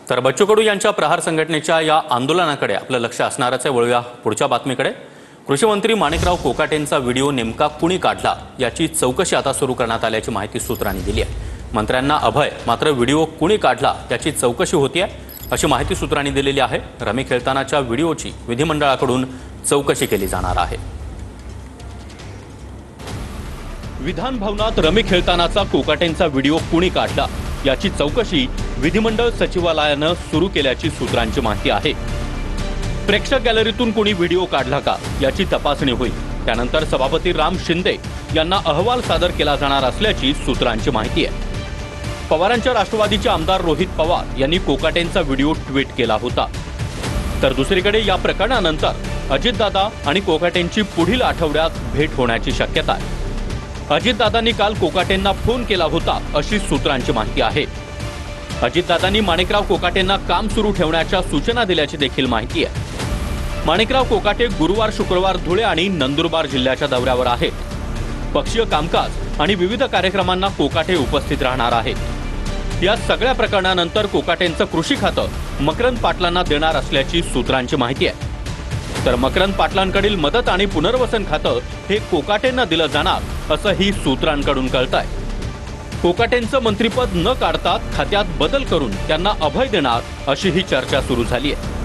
तर बच्चू कडू यांच्या प्रहार संघटनेच्या या आंदोलनाकडे आपलं लक्ष असणारच आहे। वळूया पुढच्या बातमीकडे। कृषी मंत्री माणिकराव कोकाटेंचा व्हिडिओ नेमका कुणी काढला याची चौकशी आता सुरू करण्यात आल्याची माहिती सूत्रांनी दिली आहे। मंत्र्यांना अभय, मात्र व्हिडिओ कुणी काढला याची चौकशी होती आहे अशी माहिती सूत्रांनी दिलेली आहे। रमी खेळतानाच्या व्हिडिओची विधिमंडळाकडून चौकशी केली जाणार आहे। विधान भवनात रमी खेळतानाचा कोकाटेंचा व्हिडिओ कुणी काढला याची चौकशी विधिमंडळ सचिवालयाने सुरू केल्याची सूत्रांची माहिती आहे। प्रेक्षक गॅलरीतून कोणी व्हिडिओ काढला का याची तपासणी होईल। त्यानंतर सभापती राम शिंदे यांना अहवाल सादर केला जाणार असल्याची सूत्रांची माहिती आहे। पवारांच्या राष्ट्रवादीचे आमदार रोहित पवार यांनी कोकाटेंचा व्हिडिओ ट्विट केला होता। तर दुसरीकडे या प्रकरणानंतर अजितदादा आणि कोकाटेंची पुढील आठवड्यात भेट होण्याची शक्यता आहे। अजितदादांनी काल कोकाटेंना फोन केला होता अशी सूत्रांची माहिती आहे। अजितदादांनी माणिकराव कोकाटेंना काम सुरू ठेवण्याच्या सूचना दिल्याची देखील माहिती आहे। माणिकराव कोकाटे गुरुवार शुक्रवार धुळे आणि नंदुरबार जिल्ह्याच्या दौऱ्यावर आहेत। पक्षीय कामकाज आणि विविध कार्यक्रमांना कोकाटे उपस्थित राहणार आहेत। या सगळ्या प्रकरणानंतर कोकाटेंचं कृषी खातं मकरंद पाटलांना देणार असल्याची सूत्रांची माहिती आहे। तर मकरंद पाटलांकडील मदत आणि पुनर्वसन खातं हे कोकाटेंना दिलं जाणार असंही सूत्रांकडून कळतंय। कोकाटेंचं मंत्रिपद न काढता खात्यात बदल करून त्यांना अभय देणार अशी ही चर्चा सुरू झाली आहे।